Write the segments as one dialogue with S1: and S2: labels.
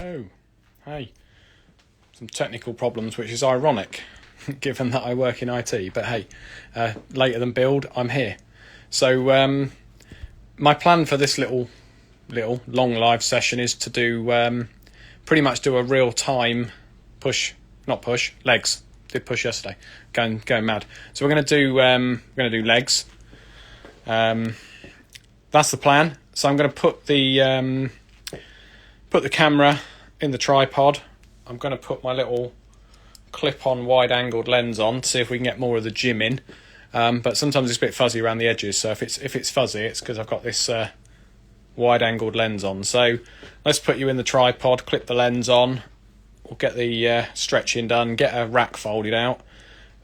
S1: Oh, hey. Some technical problems, which is ironic, given that I work in IT. But hey, later than build, I'm here. So my plan for this little long live session is to do pretty much do a real time legs. Did push yesterday, going mad. So we're going to do legs. That's the plan. So I'm going to put the camera in the tripod. I'm going to put my little clip-on wide-angled lens on to see if we can get more of the gym in. But sometimes it's a bit fuzzy around the edges. So if it's fuzzy, it's because I've got this wide-angled lens on. So let's put you in the tripod, clip the lens on. We'll get the stretching done, get a rack folded out,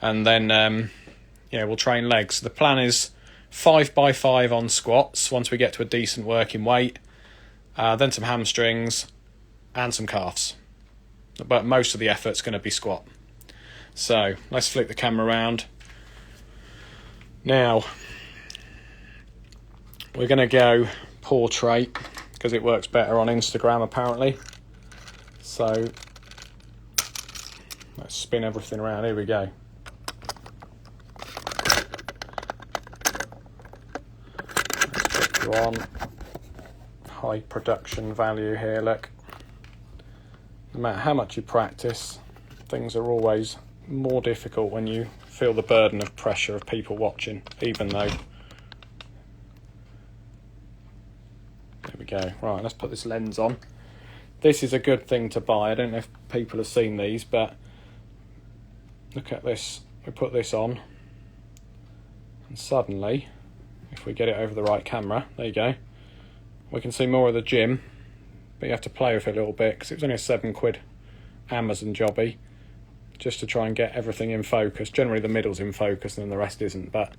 S1: and then we'll train legs. The plan is 5x5 on squats once we get to a decent working weight, then some hamstrings and some calves. But most of the effort's going to be squat. So let's flip the camera around. Now we're going to go portrait because it works better on Instagram apparently. So let's spin everything around. Here we go. Let's put you on high production value here. Look, no matter how much you practice, things are always more difficult when you feel the burden of pressure of people watching, even though... There we go. Right, let's put this lens on. This is a good thing to buy. I don't know if people have seen these, but look at this. We put this on, and suddenly, if we get it over the right camera, there you go, we can see more of the gym, but you have to play with it a little bit because it was only a £7 Amazon jobby just to try and get everything in focus. Generally the middle's in focus and then the rest isn't, but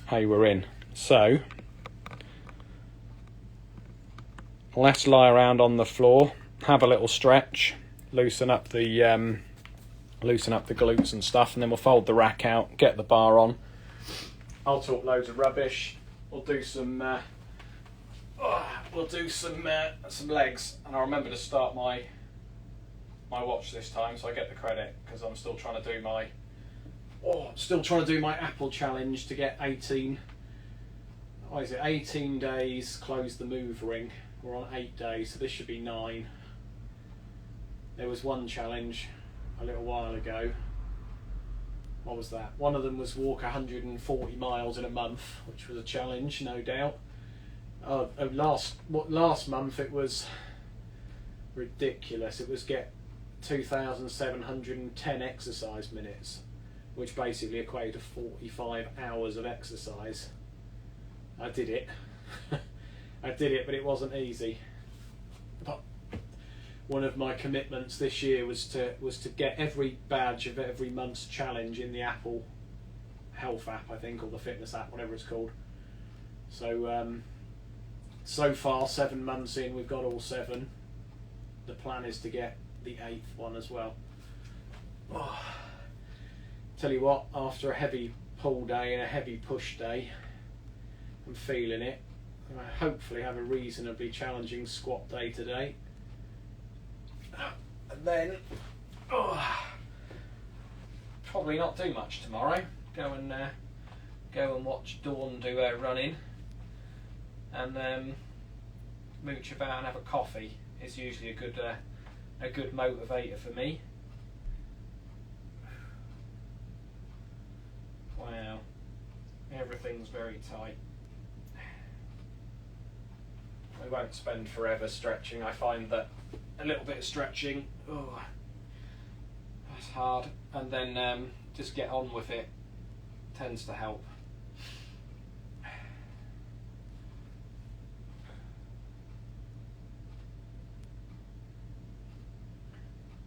S1: hey, we're in. So let's lie around on the floor, have a little stretch, loosen up the glutes and stuff, and then we'll fold the rack out, get the bar on. I'll talk loads of rubbish. We'll do some legs, and I'll remember to start my watch this time so I get the credit, because I'm still trying to do my Apple challenge to get 18 days close the move ring. We're on 8 days, so this should be 9. There was one challenge a little while ago. What was that? One of them was walk 140 miles in a month, which was a challenge, no doubt. Last month it was ridiculous. It was get 2,710 exercise minutes, which basically equated to 45 hours of exercise. I did it. But it wasn't easy. But one of my commitments this year was to get every badge of every month's challenge in the Apple Health app, I think, or the fitness app, whatever it's called. So far, 7 months in, we've got all 7. The plan is to get the 8th one as well. Tell you what, after a heavy pull day and a heavy push day, I'm feeling it. I hopefully have a reasonably challenging squat day today. And then, probably not do much tomorrow. Go and watch Dawn do her running, and mooch about and have a coffee is usually a good motivator for me. Wow, everything's very tight. I won't spend forever stretching. I find that a little bit of stretching, that's hard, and then just get on with it tends to help.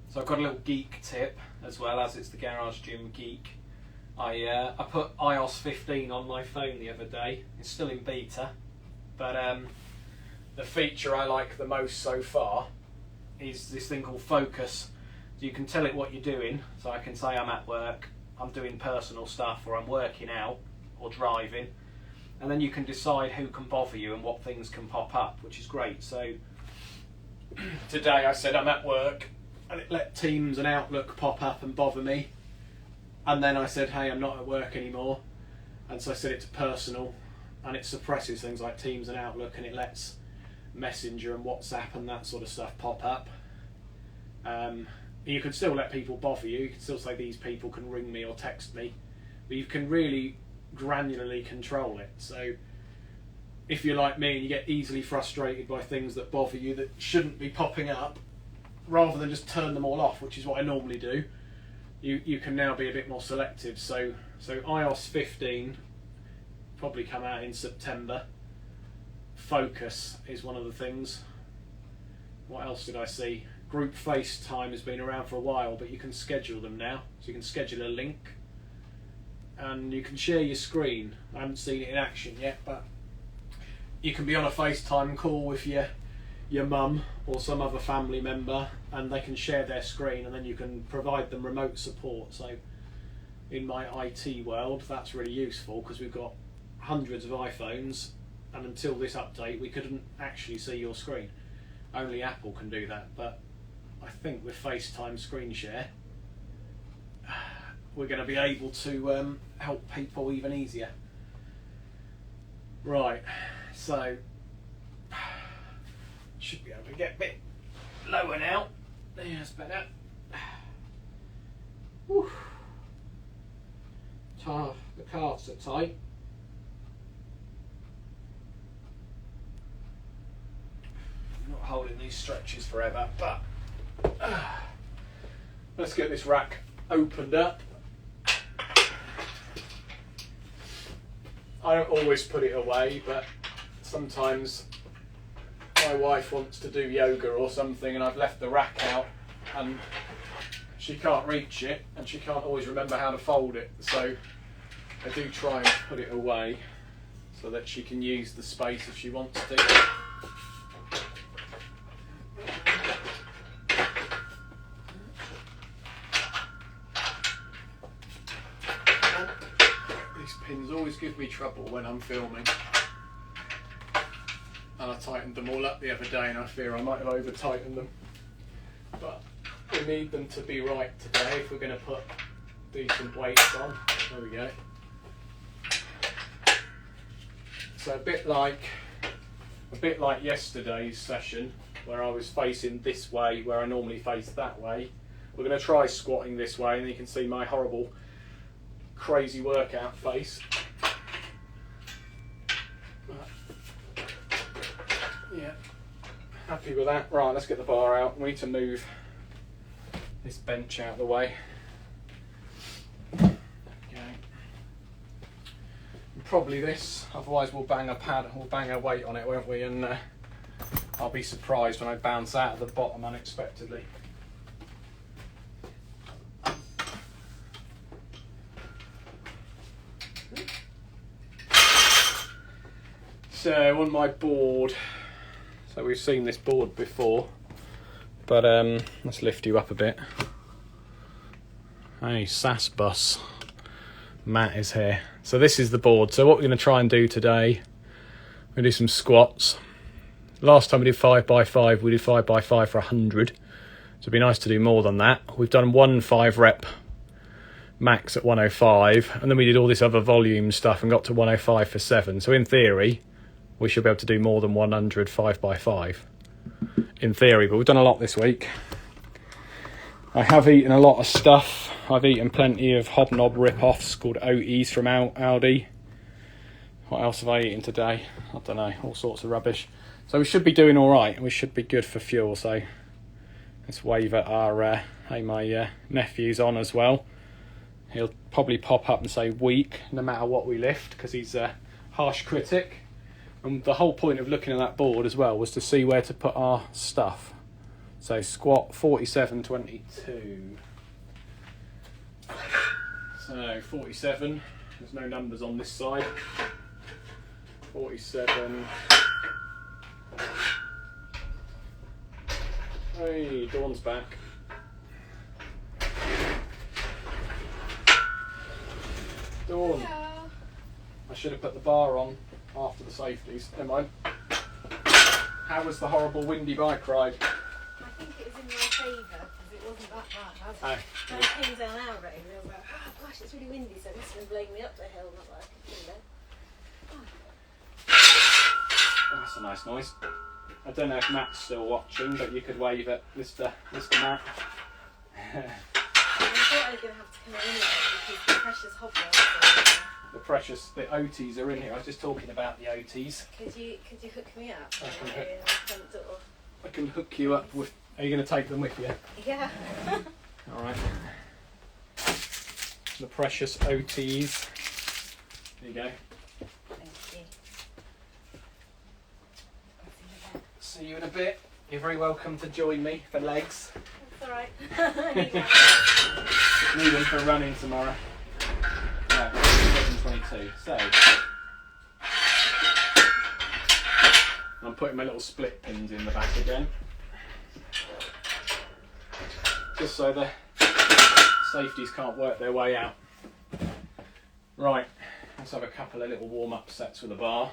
S1: So I've got a little geek tip as well, as it's the Garage Gym Geek. I put iOS 15 on my phone the other day. It's still in beta, but the feature I like the most so far is this thing called Focus. So you can tell it what you're doing. So I can say I'm at work, I'm doing personal stuff, or I'm working out, or driving. And then you can decide who can bother you and what things can pop up, which is great. So today I said I'm at work, and it let Teams and Outlook pop up and bother me. And then I said, hey, I'm not at work anymore. And so I set it to personal, and it suppresses things like Teams and Outlook, and it lets Messenger and WhatsApp and that sort of stuff pop up. You can still let people bother you. You can still say these people can ring me or text me, but you can really granularly control it. So if you're like me and you get easily frustrated by things that bother you that shouldn't be popping up, rather than just turn them all off, which is what I normally do, you can now be a bit more selective. So iOS 15 probably come out in September. Focus is one of the things. What else did I see? Group FaceTime has been around for a while, but you can schedule them now. So you can schedule a link and you can share your screen. I haven't seen it in action yet, but you can be on a FaceTime call with your mum or some other family member, and they can share their screen, and then you can provide them remote support. So in my IT world, that's really useful because we've got hundreds of iPhones, and until this update we couldn't actually see your screen. Only Apple can do that, but I think with FaceTime screen share we're going to be able to help people even easier. Right, so should be able to get a bit lower now. Yeah, that's better. Whew. The calves are tight. I'm not holding these stretches forever, but let's get this rack opened up. I don't always put it away, but sometimes my wife wants to do yoga or something and I've left the rack out and she can't reach it and she can't always remember how to fold it, so I do try and put it away so that she can use the space if she wants to. These pins always give me trouble when I'm filming, and I tightened them all up the other day and I fear I might have over tightened them, but we need them to be right today if we're going to put decent weights on. There we go. So a bit like yesterday's session where I was facing this way where I normally face that way, we're going to try squatting this way, and you can see my horrible crazy workout face. Yeah, happy with that. Right, let's get the bar out. We need to move this bench out of the way. There we go. And probably this, otherwise we'll bang a weight on it, won't we? And I'll be surprised when I bounce out of the bottom unexpectedly. So on my board, so we've seen this board before, but let's lift you up a bit. Hey, SAS bus. Matt is here. So this is the board. So what we're going to try and do today, we're going to do some squats. Last time we did 5x5, we did 5x5 for 100. So it'd be nice to do more than that. We've done 1 5 rep max at 105, and then we did all this other volume stuff and got to 105 for 7. So in theory, we should be able to do more than 100 5x5. In theory, but we've done a lot this week. I have eaten a lot of stuff. I've eaten plenty of Hobnob rip-offs called Oaties from Aldi. What else have I eaten today? I don't know, all sorts of rubbish. So we should be doing all right. We should be good for fuel. So let's wave at our, hey, my nephew's on as well. He'll probably pop up and say weak no matter what we lift because he's a harsh critic. And the whole point of looking at that board as well was to see where to put our stuff. So squat 47.22. So 47, there's no numbers on this side. 47. Hey, Dawn's back. Dawn.
S2: Yeah.
S1: I should have put the bar on after the safeties. Never mind. How was the horrible windy bike ride?
S2: favour because it wasn't that bad.
S1: Oh.
S2: When I came down our road, I was like, oh gosh, it's really windy, so it must have been blowing me up the hill, not that I could feel it.
S1: Oh, that's a nice noise. I don't know if Matt's still watching, but you could wave at Mr. Matt.
S2: I thought I was going to have to come in because the precious hobnobs are
S1: The OTs are in here. I was just talking about the OTs.
S2: Could you hook me up in the front door?
S1: I can hook you up with... Are you going to take them with you?
S2: Yeah.
S1: Alright. The precious OTs. There you go.
S2: Thank you.
S1: See you in a bit. You're very welcome to join me for legs.
S2: That's alright. I need one.
S1: Need them for running tomorrow. Right, 11:22. So, I'm putting my little split pins in the back again. Just so the safeties can't work their way out. Right, let's have a couple of little warm-up sets with the bar.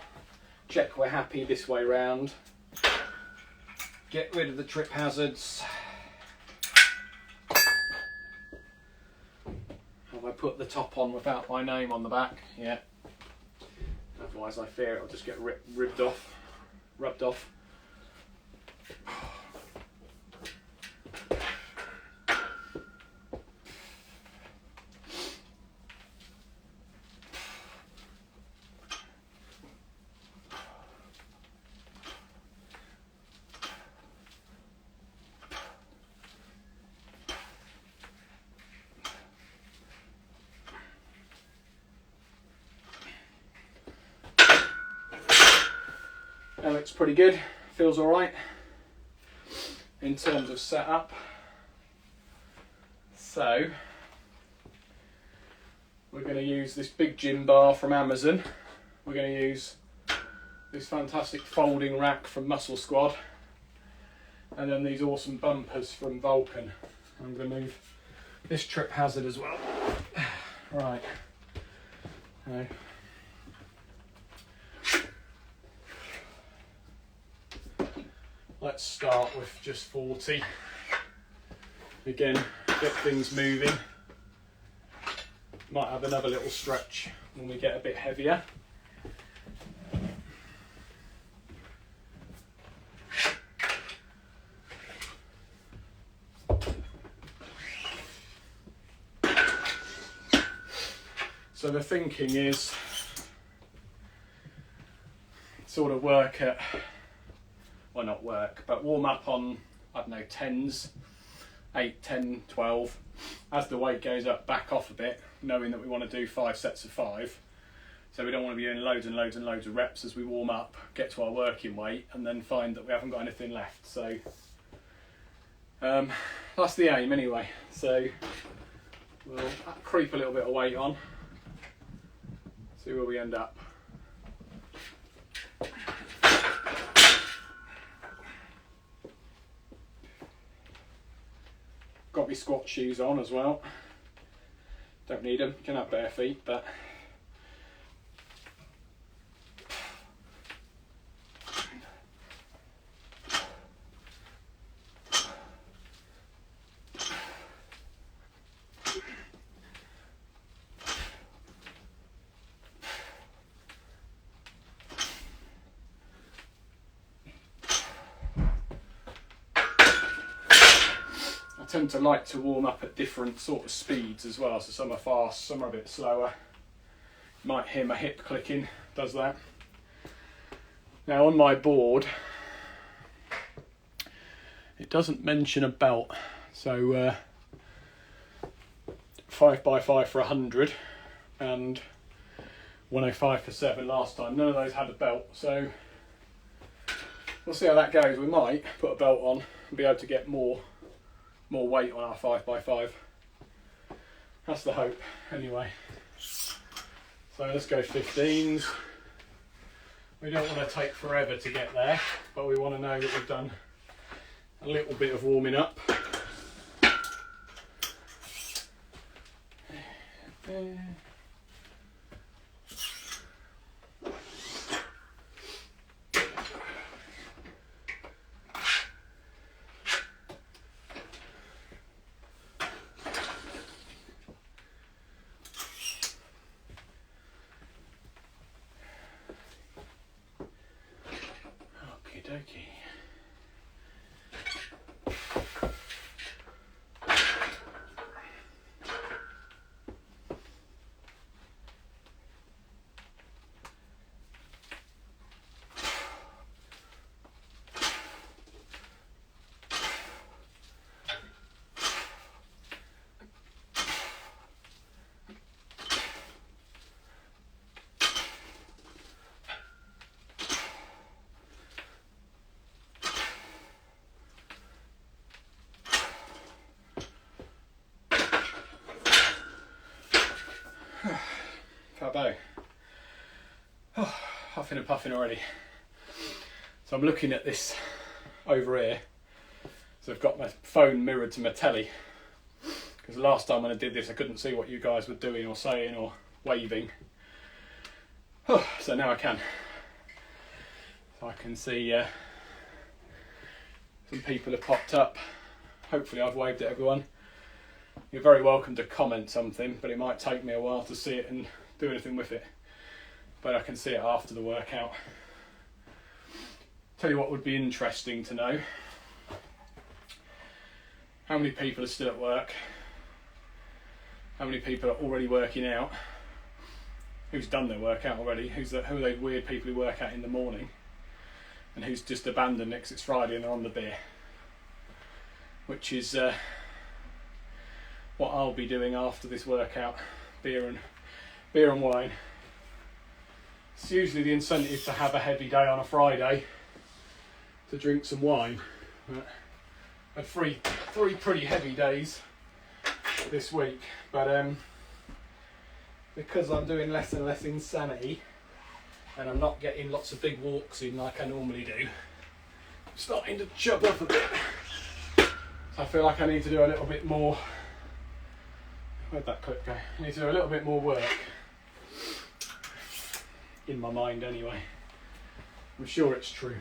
S1: Check we're happy this way round. Get rid of the trip hazards. Have I put the top on without my name on the back? Yeah. Otherwise I fear it'll just get rubbed off. That looks pretty good, feels alright in terms of setup. So we're going to use this big gym bar from Amazon. We're going to use this fantastic folding rack from Muscle Squad, and then these awesome bumpers from Vulcan. I'm going to move this trip hazard as well. Right. So, let's start with just 40. Again, get things moving. Might have another little stretch when we get a bit heavier. So the thinking is sort of work at, well not work, but warm up on, I don't know, 10s, 8, 10, 12. As the weight goes up, back off a bit, knowing that we want to do 5 sets of 5. So we don't want to be doing loads and loads and loads of reps as we warm up, get to our working weight, and then find that we haven't got anything left. So that's the aim anyway. So we'll creep a little bit of weight on, see where we end up. Got my squat shoes on as well. Don't need them, you can have bare feet, but I tend to like to warm up at different sort of speeds as well, so some are fast, some are a bit slower. You might hear my hip clicking, does that. Now on my board, it doesn't mention a belt, so 5x5 for 100 and 105 for 7 last time. None of those had a belt, so we'll see how that goes. We might put a belt on and be able to get more weight on our 5x5. That's the hope anyway. So let's go 15s. We don't want to take forever to get there, but we want to know that we've done a little bit of warming up. dokie. Fabo. Oh, huffing and puffing already. So I'm looking at this over here. So I've got my phone mirrored to my telly. Because the last time when I did this I couldn't see what you guys were doing or saying or waving. Oh, so now I can. So I can see some people have popped up. Hopefully I've waved at everyone. You're very welcome to comment something, but it might take me a while to see it and do anything with it. But I can see it after the workout. Tell you what would be interesting to know. How many people are still at work? How many people are already working out? Who's done their workout already? Who are those weird people who work out in the morning? And who's just abandoned it because it's Friday and they're on the beer? Which is what I'll be doing after this workout. Beer and wine. It's usually the incentive to have a heavy day on a Friday to drink some wine. But I had three pretty heavy days this week, but because I'm doing less and less insanity and I'm not getting lots of big walks in like I normally do, I'm starting to chub up a bit. So I feel like I need to do a little bit more. Where'd that clip go? I need to do a little bit more work. In my mind anyway. I'm sure it's true.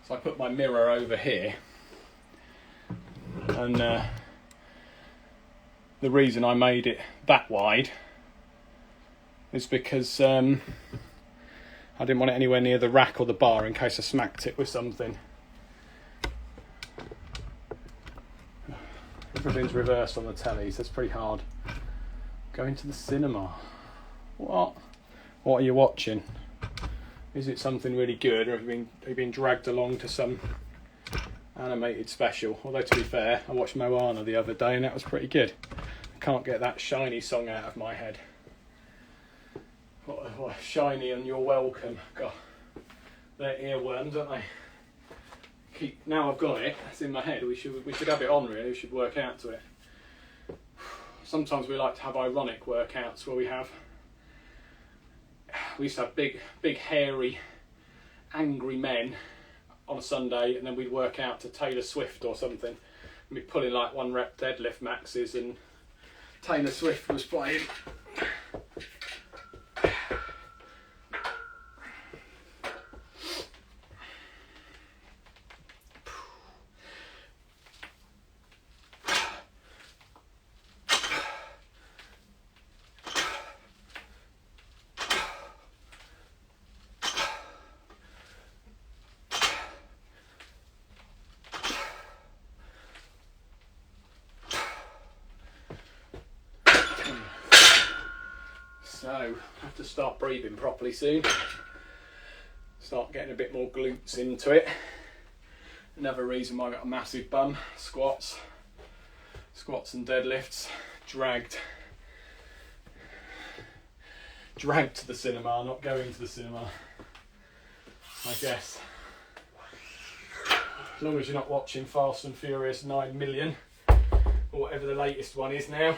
S1: So I put my mirror over here, and the reason I made it that wide is because I didn't want it anywhere near the rack or the bar in case I smacked it with something. Everything's reversed on the telly, so it's pretty hard. Going to the cinema. What are you watching? Is it something really good, or have you been dragged along to some animated special? Although to be fair, I watched Moana the other day and that was pretty good. I can't get that Shiny song out of my head. What Shiny and You're Welcome. God, they're earworms, aren't they? Now I've got it, it's in my head, we should have it on really, we should work out to it. Sometimes we like to have ironic workouts where we used to have big hairy angry men on a Sunday, and then we'd work out to Taylor Swift or something, and we'd pull in like 1 rep deadlift maxes and Taylor Swift was playing. So, I have to start breathing properly soon. Start getting a bit more glutes into it. Another reason why I got a massive bum. Squats and deadlifts. Dragged to the cinema, not going to the cinema, I guess. As long as you're not watching Fast and Furious 9 million, or whatever the latest one is now.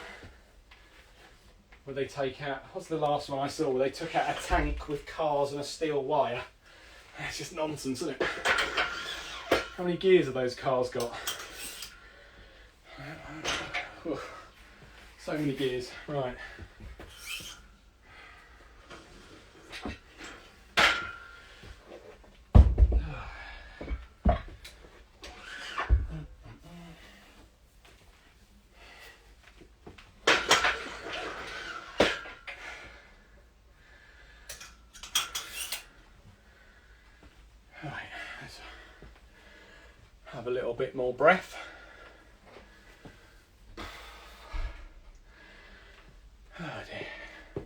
S1: Where they take out, what's the last one I saw, where they took out a tank with cars and a steel wire. It's just nonsense, isn't it? How many gears have those cars got? So So many gears. Right. Right, let's have a little bit more breath. Oh dear.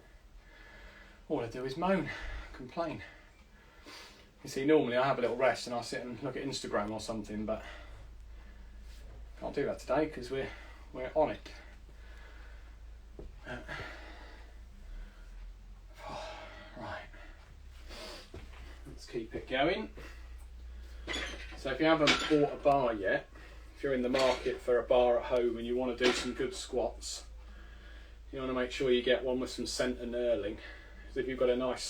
S1: All I do is moan, complain. You see, normally I have a little rest and I sit and look at Instagram or something, but can't do that today because we're on it. Right. Let's keep it going. So if you haven't bought a bar yet, if you're in the market for a bar at home and you want to do some good squats, you want to make sure you get one with some centre knurling. Because if you've got a nice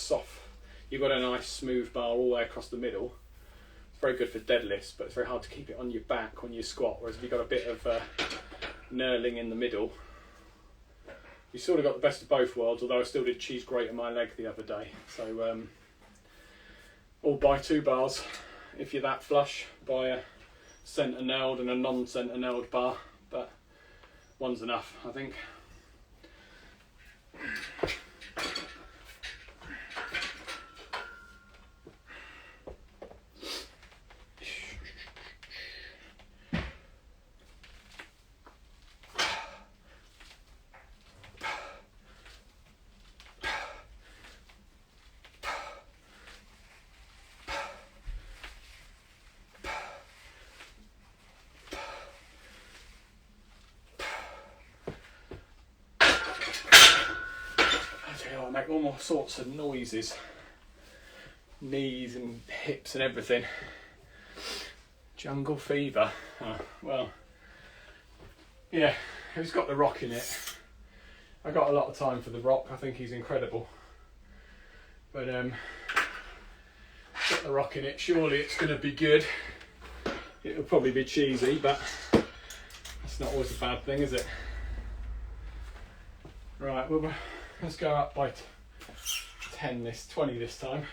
S1: smooth bar all the way across the middle, it's very good for deadlifts, but it's very hard to keep it on your back when you squat. Whereas if you've got a bit of knurling in the middle, you sort of got the best of both worlds. Although I still did cheese grate on my leg the other day, so or buy 2 bars. If you're that flush, buy a centre knurled and a non-centre knurled bar, but one's enough, I think. I make all sorts of noises, knees and hips and everything. Jungle fever. Oh, well, yeah, he's got The Rock in it. I got a lot of time for The Rock. I think he's incredible. But got The Rock in it. Surely it's going to be good. It'll probably be cheesy, but that's not always a bad thing, is it? Right, well, let's go up by 20 this time.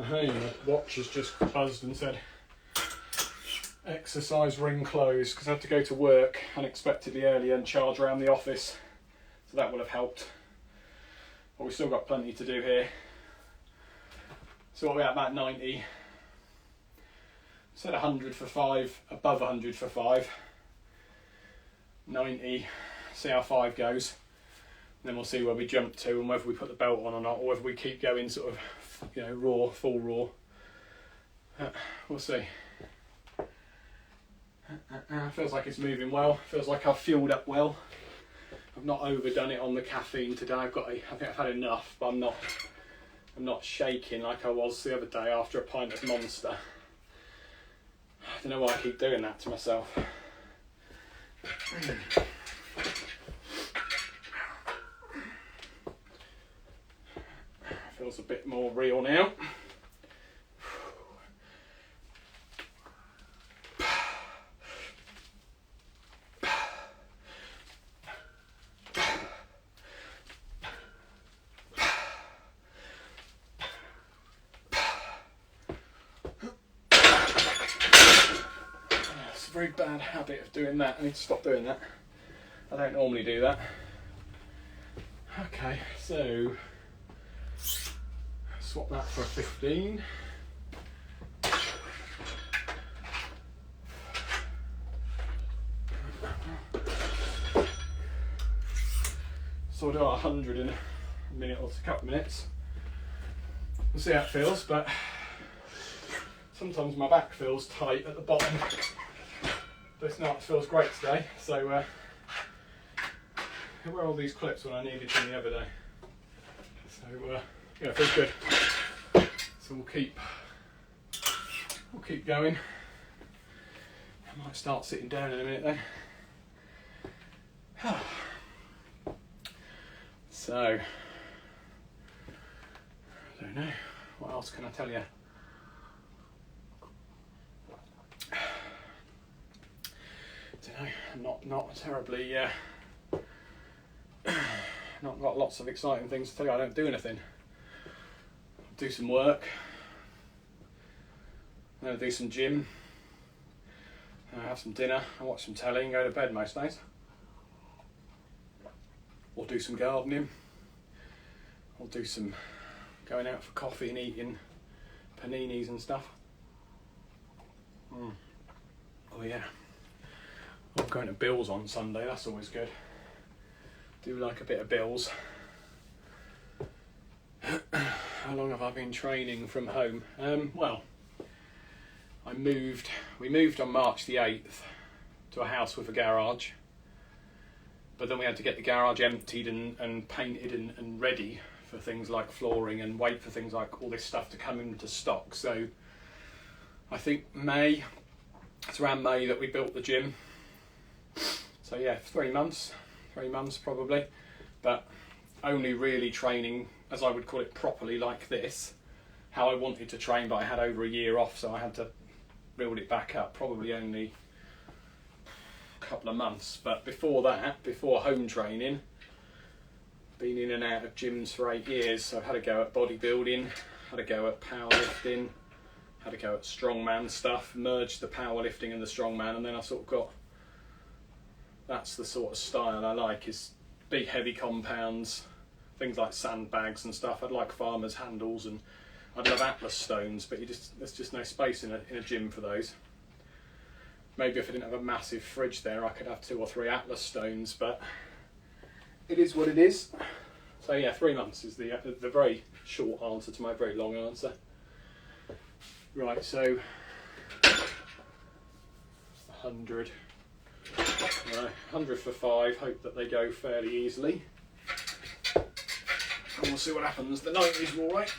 S1: Hey, my watch has just buzzed and said exercise ring closed because I had to go to work unexpectedly early and charge around the office, so that would have helped. But we've still got plenty to do here. So what are we at, about 90? Said 100 for 5, above 100 for 5. 90, see how 5 goes. And then we'll see where we jump to and whether we put the belt on or not, or whether we keep going sort of, you know, raw, full raw. We'll see. Feels like it's moving well. Feels like I've fueled up well. I've not overdone it on the caffeine today. I think I've had enough, but I'm not shaking like I was the other day after a pint of Monster. I don't know why I keep doing that to myself. Feels a bit more real now. Very bad habit of doing that. I need to stop doing that. I don't normally do that. Okay, so swap that for a 15. So I'll do 100 in a minute or a couple of minutes. We'll see how it feels, but sometimes my back feels tight at the bottom. This night feels great today, so where are all these clips when I needed them the other day? So yeah, it feels good. So we'll keep going. I might start sitting down in a minute then. So I don't know. What else can I tell you? Not terribly, not got lots of exciting things to tell you. I don't do anything. Do some work, then do some gym, have some dinner, and watch some telly and go to bed most days. Or do some gardening, or do some going out for coffee and eating paninis and stuff. Oh yeah, I'm going to Bill's on Sunday, that's always good. Do like a bit of Bill's. How long have I been training from home? Well, we moved on March the 8th to a house with a garage, but then we had to get the garage emptied and painted and ready for things like flooring and wait for things like all this stuff to come into stock. So I think it's around May that we built the gym. So yeah, 3 months probably, but only really training, as I would call it, properly like this, how I wanted to train, but I had over a year off, so I had to build it back up, probably only a couple of months. But before that, before home training, been in and out of gyms for 8 years, so I had a go at bodybuilding, had a go at powerlifting, had a go at strongman stuff, merged the powerlifting and the strongman, and then I sort of got, that's the sort of style I like, is big heavy compounds, things like sandbags and stuff. I'd like farmer's handles, and I'd love Atlas stones, but there's just no space in a gym for those. Maybe if I didn't have a massive fridge there, I could have 2 or 3 Atlas stones, but it is what it is. So yeah, 3 months is the very short answer to my very long answer. Right, so 100. 100 for 5, hope that they go fairly easily. And we'll see what happens. The 90s were alright.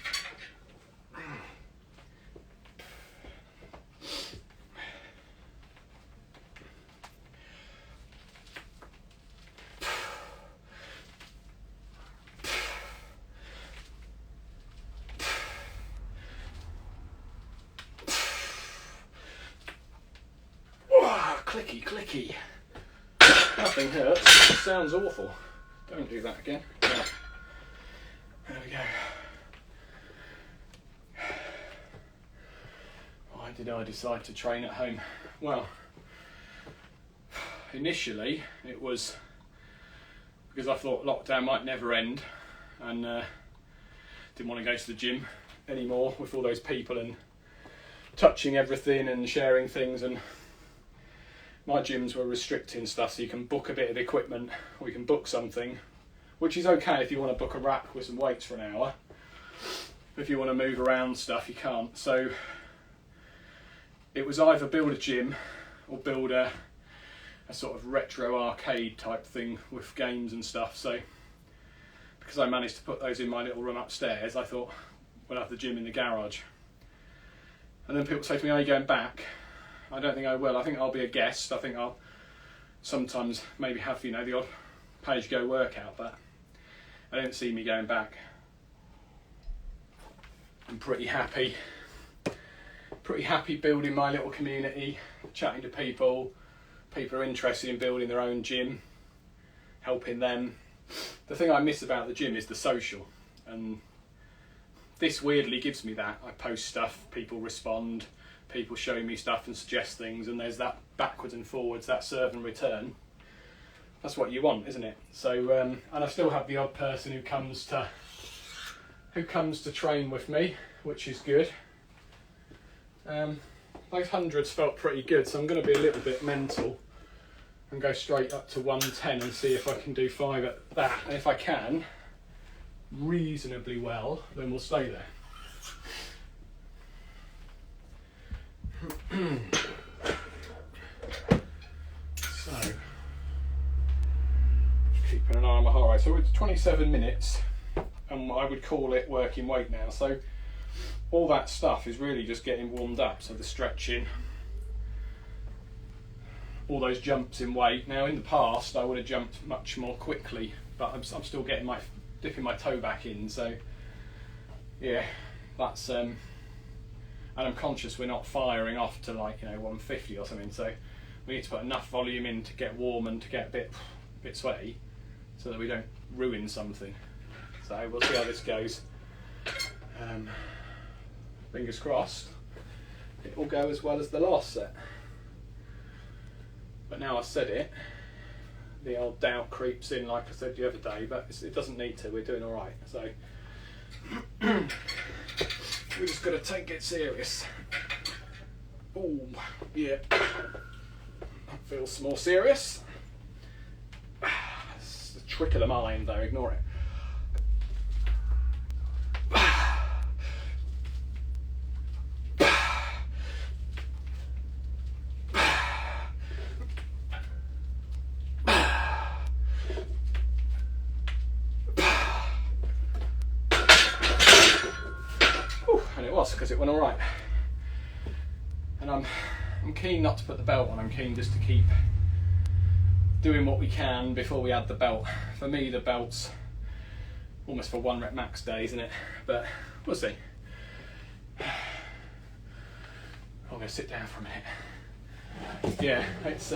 S1: Clicky. Nothing hurts. It sounds awful. Don't do that again. Right. There we go. Why did I decide to train at home? Well, initially it was because I thought lockdown might never end, and didn't want to go to the gym anymore with all those people and touching everything and sharing things, and my gyms were restricting stuff, so you can book a bit of equipment, or you can book something, which is okay if you want to book a rack with some weights for an hour. If you want to move around stuff, you can't. So it was either build a gym or build a sort of retro arcade type thing with games and stuff. So because I managed to put those in my little room upstairs, I thought we'll have the gym in the garage. And then people say to me, are you going back? I don't think I will. I think I'll be a guest. I think I'll sometimes maybe have, the odd pay-as-you-go workout, but I don't see me going back. I'm pretty happy building my little community, chatting to people. People are interested in building their own gym, helping them. The thing I miss about the gym is the social, and this weirdly gives me that. I post stuff, people respond, people show me stuff and suggest things, and there's that backwards and forwards, that serve and return. That's what you want, isn't it? So, and I still have the odd person who comes to train with me, which is good. Those hundreds felt pretty good, so I'm going to be a little bit mental and go straight up to 110 and see if I can do 5 at that. And if I can reasonably well, then we'll stay there. So, keeping an eye on my heart rate. So it's 27 minutes, and I would call it working weight now. So all that stuff is really just getting warmed up. So the stretching, all those jumps in weight. Now in the past I would have jumped much more quickly, but I'm still dipping my toe back in. So yeah, that's and I'm conscious we're not firing off to 150 or something, so we need to put enough volume in to get warm and to get a bit sweaty, so that we don't ruin something. So we'll see how this goes. Fingers crossed it will go as well as the last set. But now I've said it, the old doubt creeps in, like I said the other day, but it doesn't need to. We're doing all right. So we just got to take it serious. Oh yeah, that feels more serious. It's a trick of the mind, though. Ignore it. Because it went all right, and I'm keen not to put the belt on. I'm keen just to keep doing what we can before we add the belt. For me, the belt's almost for 1 rep max days, isn't it? But we'll see. I'm going to sit down for a minute. Yeah, it's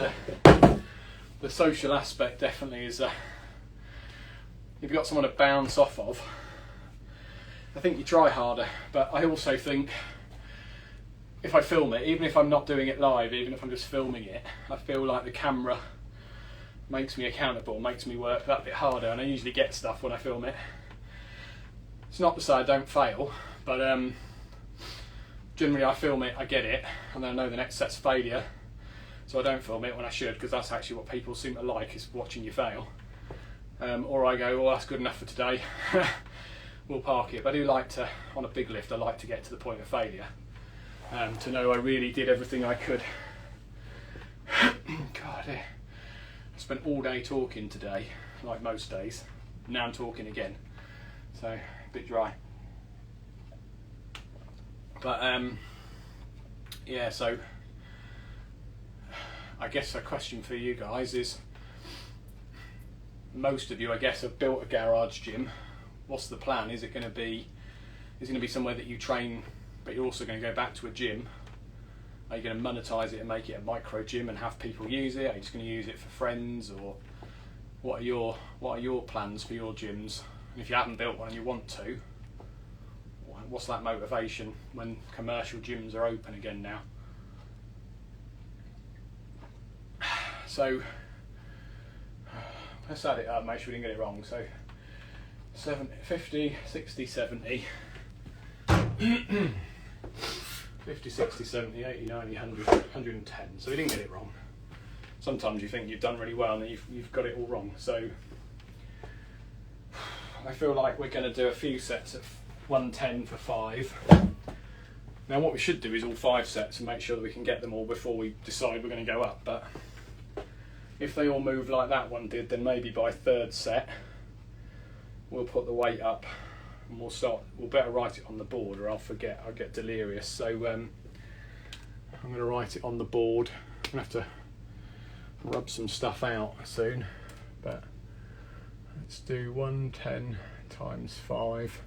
S1: the social aspect definitely is. If you've got someone to bounce off of, I think you try harder, but I also think if I film it, even if I'm not doing it live, even if I'm just filming it, I feel like the camera makes me accountable, makes me work that bit harder, and I usually get stuff when I film it. It's not to say I don't fail, but generally I film it, I get it, and then I know the next set's failure, so I don't film it when I should, because that's actually what people seem to like, is watching you fail. Or I go, well, that's good enough for today. We'll park it. But I do like to, on a big lift, I like to get to the point of failure, to know I really did everything I could. God, I spent all day talking today, like most days. Now I'm talking again, so a bit dry. But yeah, so I guess a question for you guys is, most of you, I guess, have built a garage gym. What's the plan? Is it going to be somewhere that you train, but you're also going to go back to a gym? Are you going to monetize it and make it a micro gym and have people use it? Are you just going to use it for friends, or what are your plans for your gyms? And if you haven't built one and you want to, what's that motivation when commercial gyms are open again now? So let's add it up, make sure we didn't get it wrong. So 50, 60, 70, 50, 60, 70, 80, 90, 100, 110. So we didn't get it wrong. Sometimes you think you've done really well and then you've got it all wrong. So I feel like we're going to do a few sets of 110 for 5. Now what we should do is all 5 sets and make sure that we can get them all before we decide we're going to go up. But if they all move like that one did, then maybe by 3rd set we'll put the weight up and we'll better write it on the board, or I'll forget, I'll get delirious. So I'm going to write it on the board. I'm going to have to rub some stuff out soon, but let's do 110 times 5.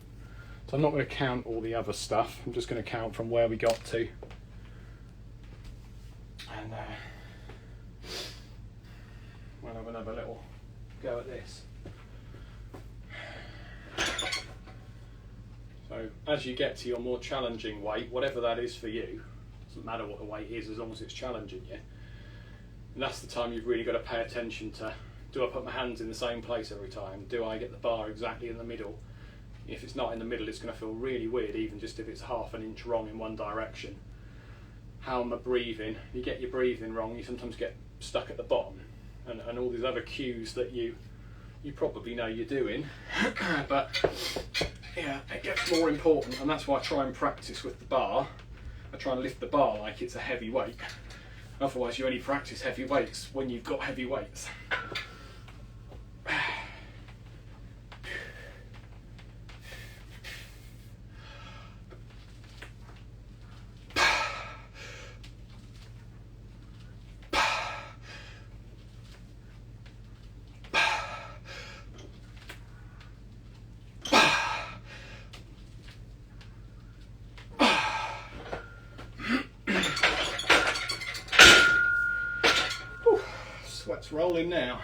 S1: So I'm not going to count all the other stuff, I'm just going to count from where we got to. And we'll have another little go at this. So as you get to your more challenging weight, whatever that is for you, doesn't matter what the weight is as long as it's challenging you, and that's the time you've really got to pay attention to, do I put my hands in the same place every time? Do I get the bar exactly in the middle? If it's not in the middle, it's going to feel really weird, even just if it's half an inch wrong in one direction. How am I breathing? You get your breathing wrong, you sometimes get stuck at the bottom, and all these other cues that you probably know you're doing, but yeah, it gets more important, and that's why I try and practice with the bar. I try and lift the bar like it's a heavy weight. Otherwise you only practice heavy weights when you've got heavy weights. Sweat's rolling now.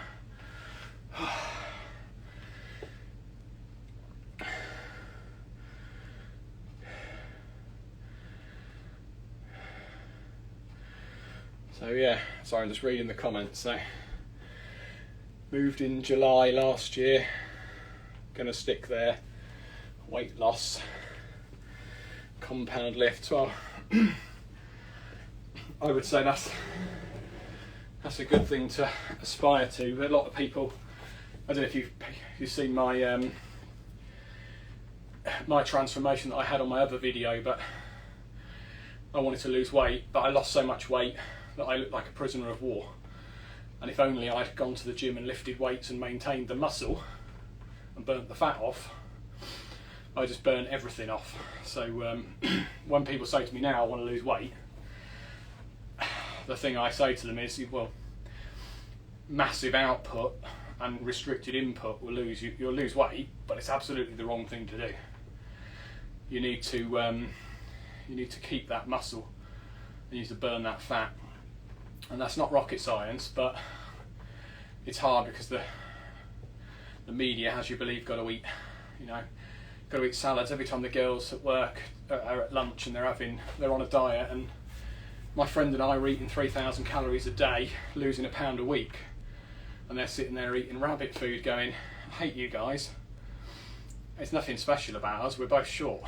S1: So yeah, sorry, I'm just reading the comments. So, moved in July last year, gonna stick there. Weight loss, compound lifts. Well, I would say that's a good thing to aspire to. But a lot of people, I don't know if you've seen my my transformation that I had on my other video, but I wanted to lose weight, but I lost so much weight that I looked like a prisoner of war. And if only I'd gone to the gym and lifted weights and maintained the muscle and burnt the fat off, I just burnt everything off. So when people say to me now, I want to lose weight, the thing I say to them is, well, massive output and restricted input will you'll lose weight, but it's absolutely the wrong thing to do. You need to keep that muscle. You need to burn that fat. And that's not rocket science, but it's hard because the media has you believe got to eat, got to eat salads. Every time the girls at work are at lunch and they're on a diet, and my friend and I are eating 3,000 calories a day, losing a pound a week, and they're sitting there eating rabbit food going, I hate you guys. It's nothing special about us, we're both short.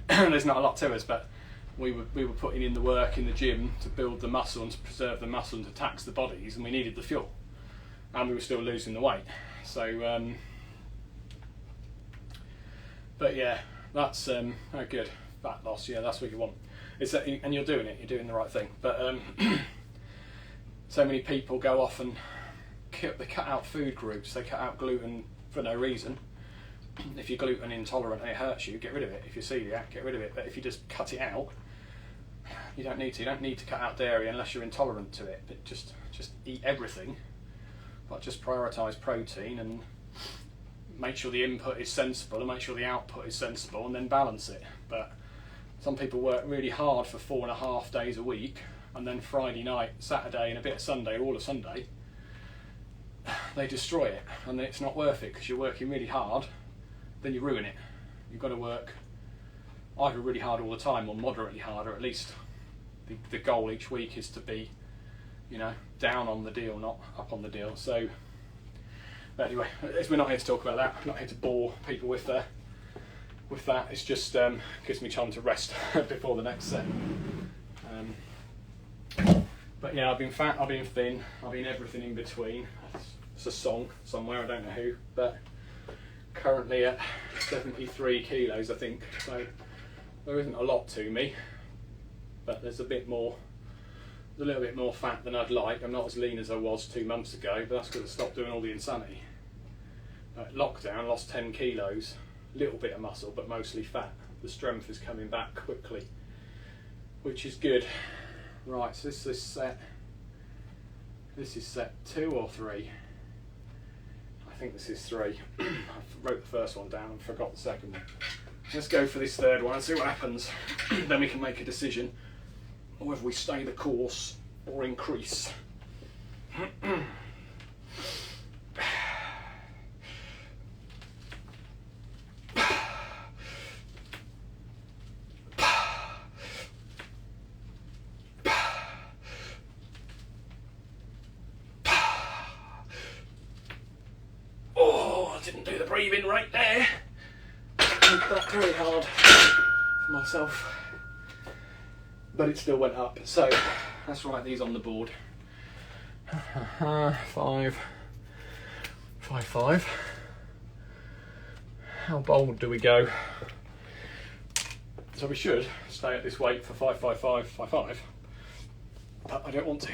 S1: There's not a lot to us, but we were putting in the work in the gym to build the muscle and to preserve the muscle and to tax the bodies, and we needed the fuel, and we were still losing the weight. So but yeah, that's good. Fat loss, yeah, that's what you want. And you're doing it, you're doing the right thing. But so many people go off and they cut out food groups, they cut out gluten for no reason. If you're gluten intolerant and it hurts you, get rid of it. If you're celiac, get rid of it. But if you just cut it out, you don't need to. You don't need to cut out dairy unless you're intolerant to it. But just eat everything. But just prioritise protein and make sure the input is sensible and make sure the output is sensible, and then balance it. But some people work really hard for 4.5 days a week, and then Friday night, Saturday and a bit of Sunday, or all of Sunday, they destroy it, and it's not worth it because you're working really hard, then you ruin it. You've got to work either really hard all the time or moderately hard, or at least the goal each week is to be, down on the deal, not up on the deal. So but anyway, we're not here to talk about that. I'm not here to bore people with that. It's just gives me time to rest before the next set. But yeah, I've been fat, I've been thin, I've been everything in between. It's a song somewhere, I don't know who, but currently at 73 kilos, I think. So there isn't a lot to me, but there's a little bit more fat than I'd like. I'm not as lean as I was 2 months ago, but that's because I stopped doing all the insanity. Lockdown, lost 10 kilos, little bit of muscle, but mostly fat. The strength is coming back quickly, which is good. Right, so this is set 2 or 3. I think this is 3. I wrote the first one down and forgot the second one. Let's go for this third one and see what happens. Then we can make a decision on whether we stay the course or increase. Oh, I didn't do the breathing right there. That's very hard for myself, but it still went up. So let's write these on the board. 5. How bold do we go? So we should stay at this weight for 5, but I don't want to.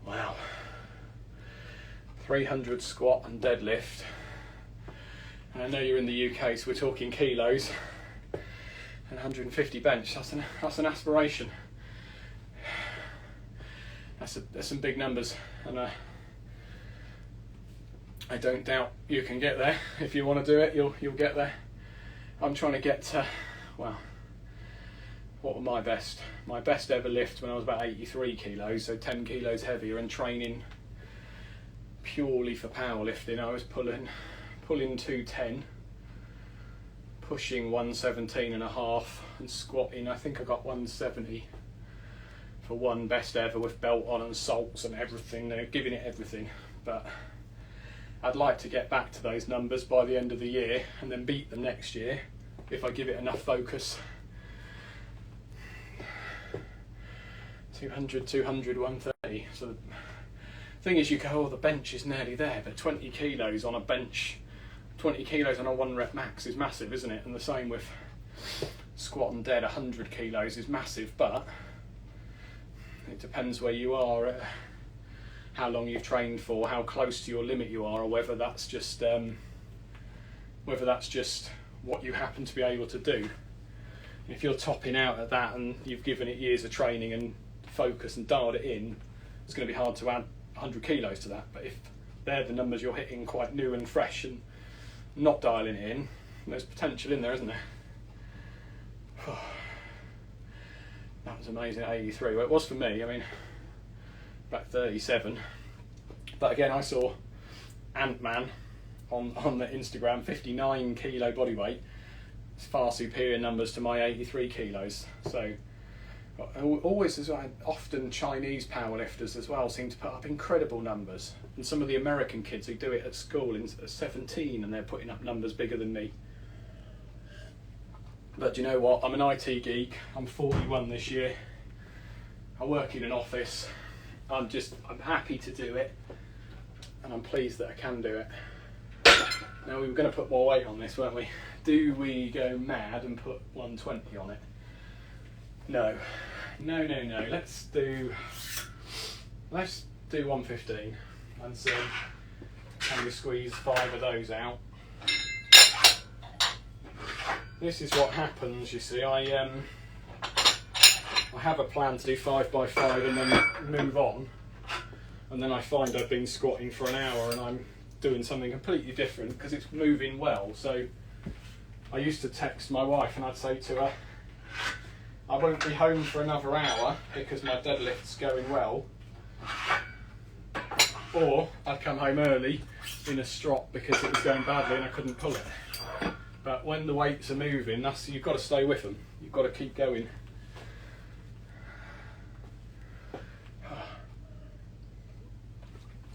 S1: Wow. 300 squat and deadlift. And I know you're in the UK, so we're talking kilos. And 150 bench. That's an aspiration. That's some big numbers, and I don't doubt you can get there. If you want to do it, you'll get there. I'm trying to get to, well, what were my best? My best ever lift when I was about 83 kilos, so 10 kilos heavier, and training purely for powerlifting. I was pulling 210, pushing 117.5, and squatting, I think I got 170 for one best ever, with belt on and salts and everything. They're giving it everything, but I'd like to get back to those numbers by the end of the year and then beat them next year if I give it enough focus. 200, 200, 130. So the thing is, you go, oh, the bench is nearly there, but 20 kilos on a bench, 20 kilos on a 1 rep max is massive, isn't it? And the same with squat and dead, 100 kilos is massive, but it depends where you are, how long you've trained for, how close to your limit you are, or whether that's just what you happen to be able to do. If you're topping out at that and you've given it years of training and focus and dialed it in, it's going to be hard to add 100 kilos to that. But if they're the numbers you're hitting quite new and fresh and not dialing it in, there's potential in there, isn't there? That was amazing at 83. Well, it was for me. I mean, about 37. But again, I saw Ant-Man on the Instagram, 59 kilo body weight. It's far superior numbers to my 83 kilos. So always, as well, often Chinese powerlifters as well seem to put up incredible numbers. And some of the American kids who do it at school at 17, and they're putting up numbers bigger than me. But you know what? I'm an IT geek. I'm 41 this year. I work in an office. I'm happy to do it, and I'm pleased that I can do it. Now, we were going to put more weight on this, weren't we? Do we go mad and put 120 on it? No. Let's do 115 and see, can we squeeze 5 of those out? This is what happens, you see. I have a plan to do 5 by 5 and then move on, and then I find I've been squatting for an hour and I'm doing something completely different because it's moving well. So I used to text my wife and I'd say to her, I won't be home for another hour because my deadlift's going well, or I'd come home early in a strop because it was going badly and I couldn't pull it. But when the weights are moving, you've got to stay with them. You've got to keep going.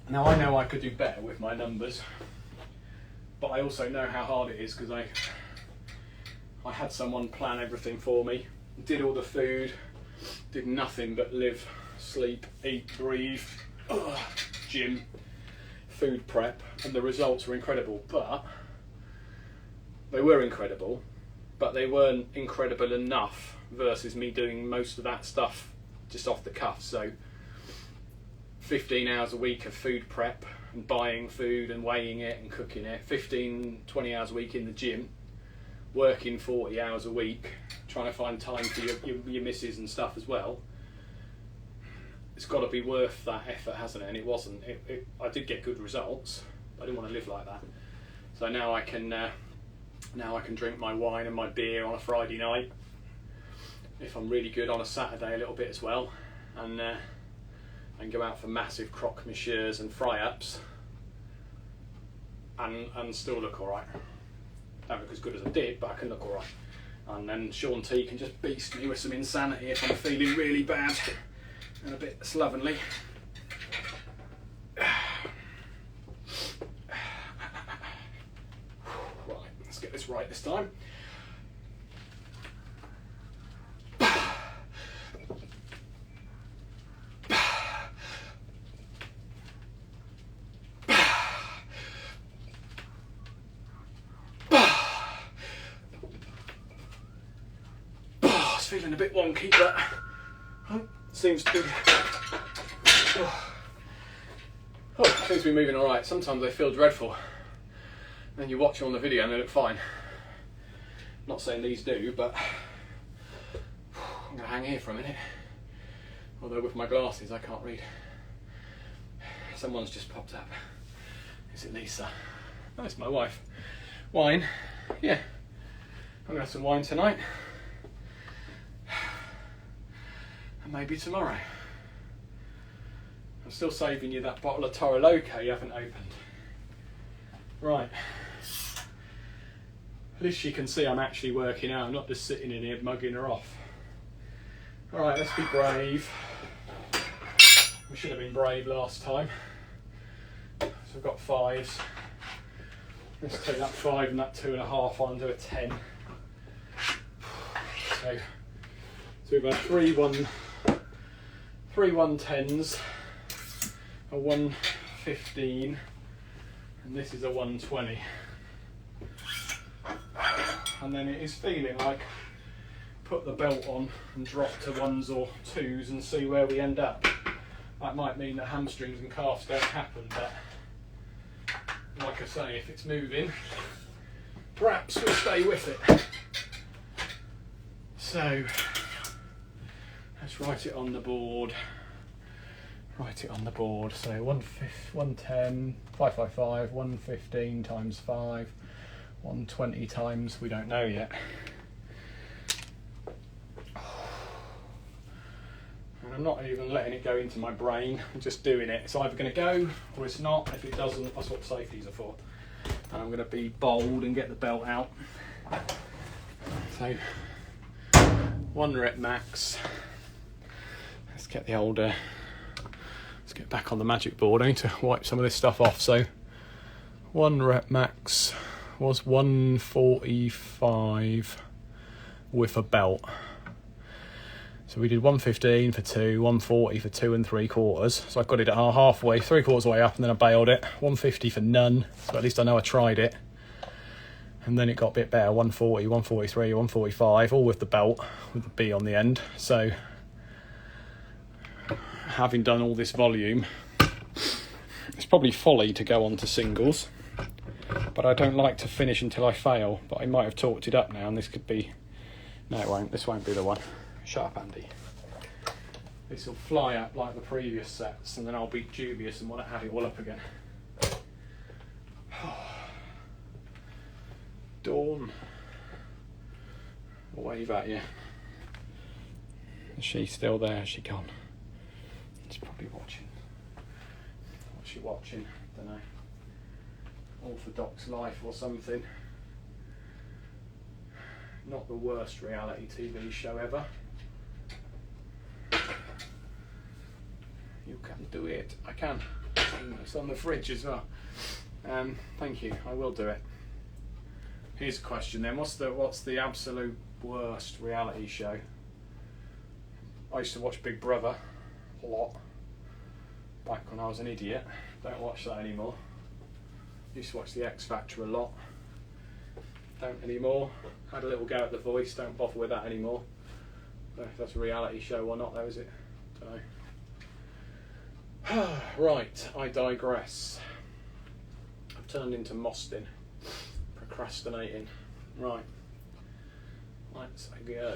S1: Now, I know I could do better with my numbers, but I also know how hard it is because I had someone plan everything for me, did all the food, did nothing but live, sleep, eat, breathe, gym, food prep, and the results were incredible. But they were incredible, but they weren't incredible enough versus me doing most of that stuff just off the cuff. So 15 hours a week of food prep and buying food and weighing it and cooking it, 15, 20 hours a week in the gym, working 40 hours a week, trying to find time for your missus and stuff as well. It's got to be worth that effort, hasn't it? And it wasn't. I did get good results, but I didn't want to live like that. So now I can drink my wine and my beer on a Friday night, if I'm really good, on a Saturday a little bit as well, and go out for massive croque monsieurs and fry-ups and still look alright. Don't look as good as I did, but I can look alright. And then Sean T can just beast me with some insanity if I'm feeling really bad and a bit slovenly. Right, let's get this right this time. Feeling a bit wonky, but seems to be seems to be moving alright. Sometimes they feel dreadful, then you watch them on the video and they look fine. Not saying these do, but I'm going to hang here for a minute, although with my glasses I can't read. Someone's just popped up. Is it Lisa? Oh, it's my wife. Wine? Yeah, I'm going to have some wine tonight. and maybe tomorrow. I'm still saving you that bottle of Toro Loco you haven't opened. Right. At least you can see I'm actually working out. I'm not just sitting in here mugging her off. Alright, let's be brave. We should have been brave last time. So we've got 5s. Let's take that 5 and that 2.5 on and do a 10. So we've had 3 110s, a 115, and this is a 120. And then it is feeling like put the belt on and drop to 1s or 2s and see where we end up. That might mean that hamstrings and calves don't happen, but like I say, if it's moving, perhaps we'll stay with it. So let's write it on the board. Write it on the board. So 110, 555, 115 times 5, 120 times, we don't know yet. And I'm not even letting it go into my brain, I'm just doing it. It's either going to go or it's not. If it doesn't, that's what safeties are for. And I'm going to be bold and get the belt out. So 1 rep max. Let's get the old, let's get back on the magic board. I need to wipe some of this stuff off. So 1 rep max was 145 with a belt. So we did 115 for 2, 140 for 2 3/4. So I got it at halfway, 3/4 way up, and then I bailed it. 150 for none. So at least I know I tried it. And then it got a bit better, 140, 143, 145, all with the belt, with the B on the end. So having done all this volume, it's probably folly to go on to singles. But I don't like to finish until I fail. But I might have talked it up now, and this could be... No, it won't. This won't be the one. Shut up, Andy. This will fly up like the previous sets, and then I'll be dubious and want to add it all up again. Dawn. I'll wave at you. Is she still there? Is she gone? She's probably watching. What's she watching? Don't know. Orthodox Life or something. Not the worst reality TV show ever. You can do it. I can. It's on the fridge as well. Thank you. I will do it. Here's a question then. What's the absolute worst reality show? I used to watch Big Brother a lot back when I was an idiot. Don't watch that anymore. Used to watch The X Factor a lot. Don't anymore. Had a little go at The Voice. Don't bother with that anymore. Don't know if that's a reality show or not though, is it? Don't know. Right, I digress. I've turned into Mostyn. Procrastinating. Right. Let's go.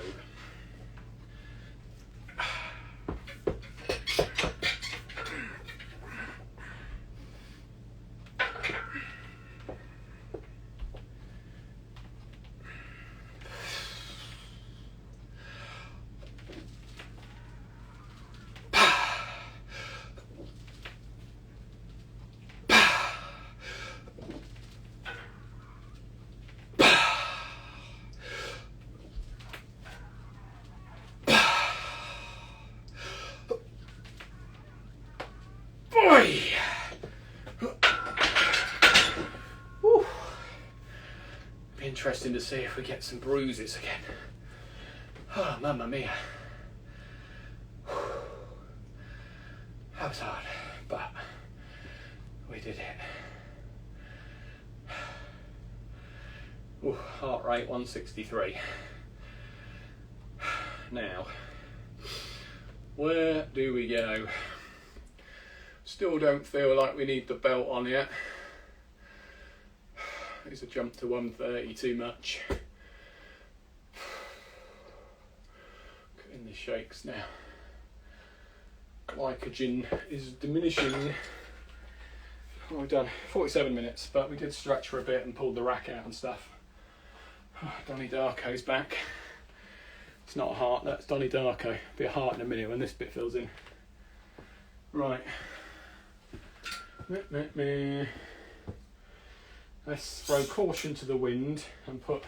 S1: Interesting to see if we get some bruises again. Oh, mamma mia. That was hard, but we did it. Ooh, heart rate 163. Now, where do we go? Still don't feel like we need the belt on yet. It's a jump to 130 too much. Getting the shakes now. Glycogen is diminishing. Oh, we've done 47 minutes, but we did stretch for a bit and pulled the rack out and stuff. Donnie Darko's back. It's not a heart, that's Donnie Darko. Be a heart in a minute when this bit fills in. Right. Let's throw caution to the wind and put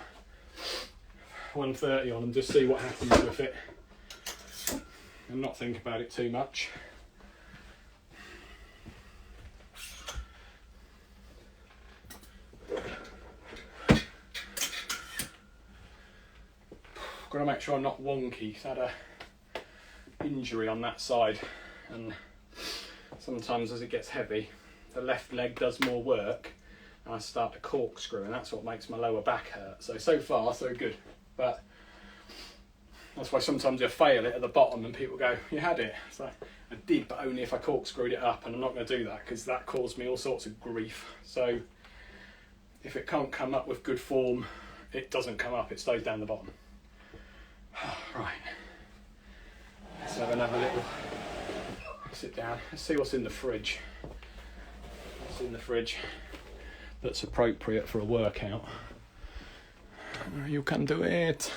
S1: 130 on and just see what happens with it. And not think about it too much. Got to make sure I'm not wonky. I've had a injury on that side, and sometimes as it gets heavy, the left leg does more work, and I start to corkscrew, and that's what makes my lower back hurt. So far, so good. But that's why sometimes I fail it at the bottom, and people go, "You had it." It's like, I did, but only if I corkscrewed it up, and I'm not going to do that because that caused me all sorts of grief. So if it can't come up with good form, it doesn't come up. It stays down the bottom. Right, let's have another little sit down. Let's see what's in the fridge. What's in the fridge that's appropriate for a workout. You can do it.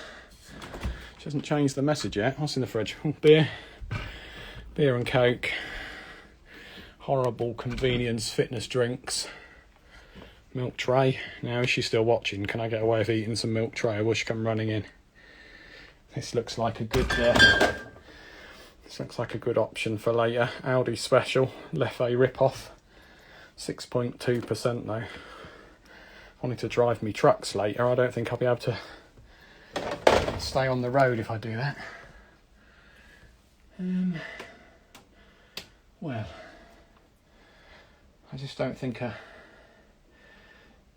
S1: She hasn't changed the message yet. What's in the fridge? Oh, beer and Coke. Horrible convenience fitness drinks. Milk tray. Now, is she still watching? Can I get away with eating some milk tray, or will she come running in? This looks like a good. This looks like a good option for later. Audi Special Leffe rip-off, 6.2% though. Wanting to drive me trucks later. I don't think I'll be able to stay on the road if I do that. Well, I just don't think.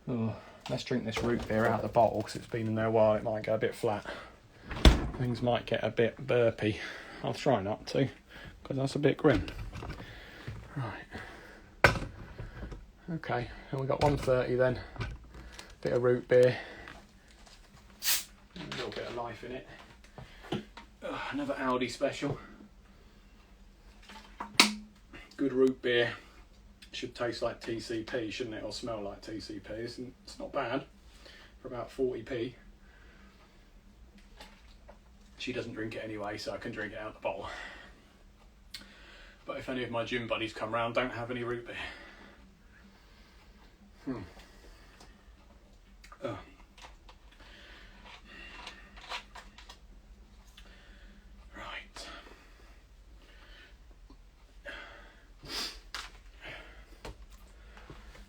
S1: Oh, let's drink this root beer out of the bottle because it's been in there a while. It might go a bit flat. Things might get a bit burpy. I'll try not to, because that's a bit grim. Right. Okay, and we've got 130 then. Bit of root beer. A little bit of life in it. Another Audi Special. Good root beer. Should taste like TCP, shouldn't it? Or smell like TCP. It's not bad for about 40p. She doesn't drink it anyway, so I can drink it out of the bottle. But if any of my gym buddies come round, don't have any root beer. Oh. Right.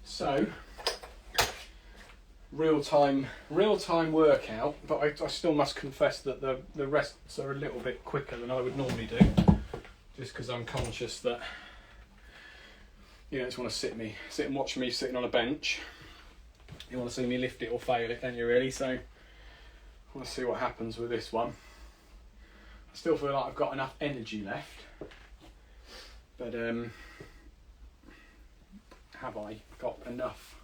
S1: So, real time workout, but I still must confess that the rests are a little bit quicker than I would normally do, just because I'm conscious that you don't just want to sit and watch me sitting on a bench. You want to see me lift it or fail it, don't you really? So I want to see what happens with this one. I still feel like I've got enough energy left, but have I got enough?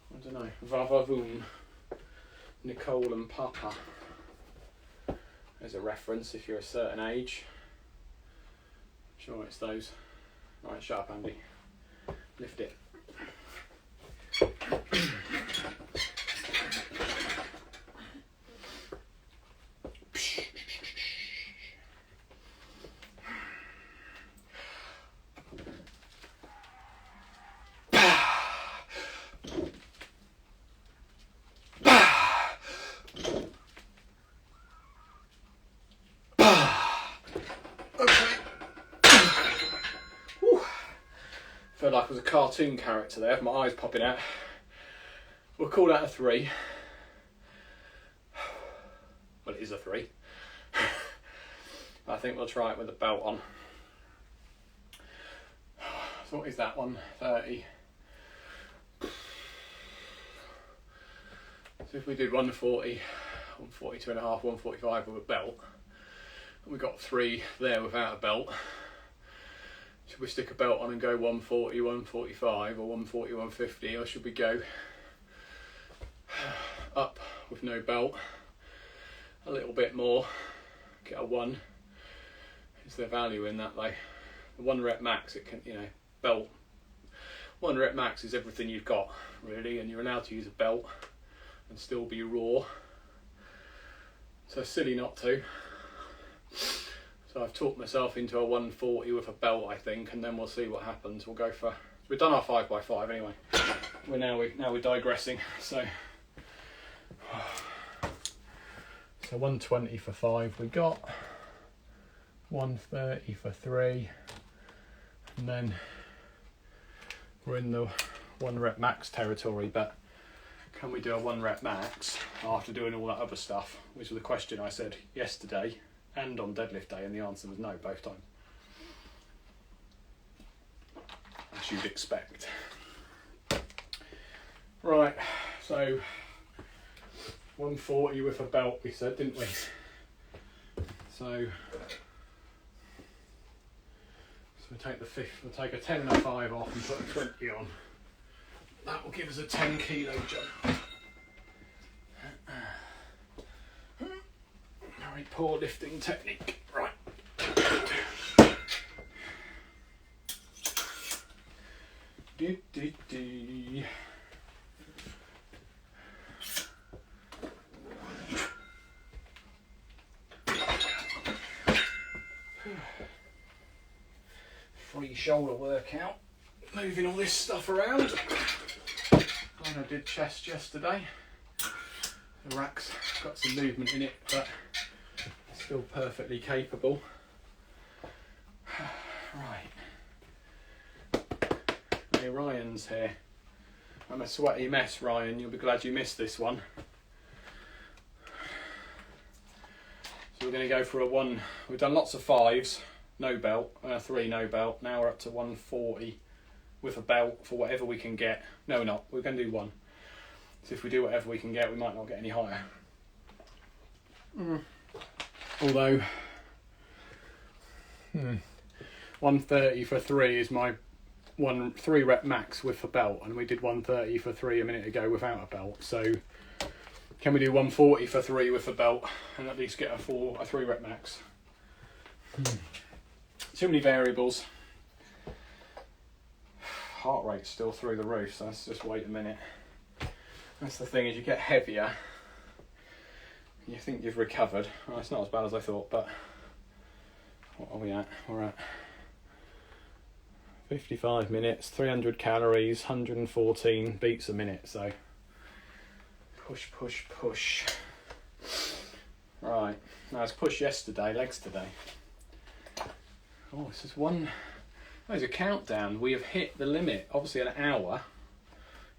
S1: I don't know. Vavavoom, Nicole and Papa. There's a reference if you're a certain age. I'm sure it's those. Right, shut up, Andy. Lift it. Felt like I was a cartoon character there, with my eyes popping out. We'll call that a 3. Well, it is a 3. I think we'll try it with a belt on. So what is that, 130? So if we did 140, 142 and a half, 145 with a belt, and we got 3 there without a belt, should we stick a belt on and go 140, 145 or 140, 150, or should we go up with no belt a little bit more, get a 1? Is there value in that though? The 1 rep max, it can, belt. 1 rep max is everything you've got really, and you're allowed to use a belt and still be raw. So silly not to. So I've talked myself into a 140 with a belt, I think, and then we'll see what happens. We'll go for, we've done our 5x5 anyway. We're digressing. So 120 for 5 we got, 130 for 3, and then we're in the 1 rep max territory. But can we do a 1 rep max after doing all that other stuff, which was the question I said yesterday and on deadlift day, and the answer was no both times, as you'd expect. Right, so 140 with a belt we said, didn't we? So we take the fifth, we'll take a 10 and a 5 off and put a 20 on. That will give us a 10 kilo jump. Very poor lifting technique. Right. Free shoulder workout. Moving all this stuff around. I did chest yesterday. The rack's got some movement in it, but still perfectly capable. Right. Hey, Ryan's here. I'm a sweaty mess, Ryan. You'll be glad you missed this one. So we're going to go for a 1. We've done lots of 5s, no belt, 3 no belt. Now we're up to 140 with a belt for whatever we can get. No, we're not. We're going to do 1. So if we do whatever we can get, we might not get any higher. Although 130 for 3 is my 3 rep max with a belt, and we did 130 for 3 a minute ago without a belt. So can we do 140 for 3 with a belt and at least get a 3 rep max? Too many variables. Heart rate's still through the roof, so let's just wait a minute. That's the thing, is you get heavier, you think you've recovered. Well, it's not as bad as I thought, but what are we at? We're at 55 minutes, 300 calories, 114 beats a minute, so push, push, push. Right, now it's push yesterday, legs today. Oh, this is one, there's a countdown. We have hit the limit, obviously an hour.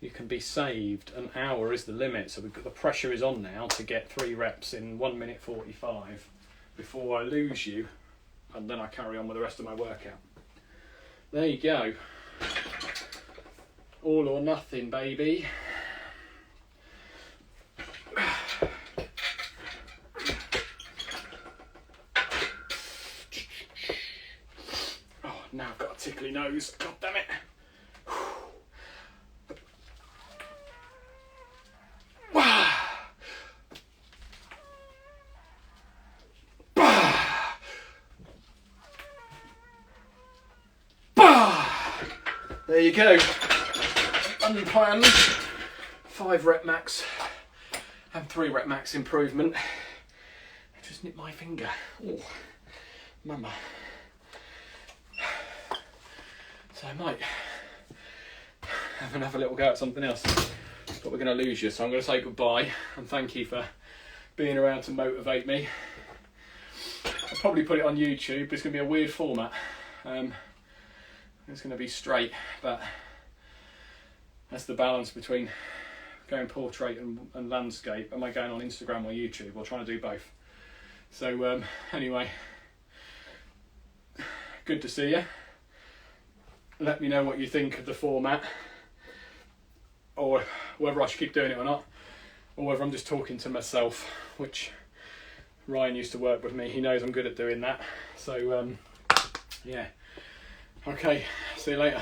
S1: You can be saved. An hour is the limit, so we've got, the pressure is on now to get 3 reps in 1 minute 45 before I lose you, and then I carry on with the rest of my workout. There you go. All or nothing, baby. Oh, now I've got a tickly nose. God damn it. There you go, unplanned 5 rep max and 3 rep max improvement. I just nipped my finger. Oh, mama. So I might have another little go at something else, but we're going to lose you, so I'm going to say goodbye and thank you for being around to motivate me. I'll probably put it on YouTube, but it's going to be a weird format. It's going to be straight, but that's the balance between going portrait and landscape. Am I going on Instagram or YouTube, or trying to do both? So anyway, good to see you. Let me know what you think of the format, or whether I should keep doing it or not, or whether I'm just talking to myself, which Ryan used to work with me. He knows I'm good at doing that. So yeah. Okay, see you later.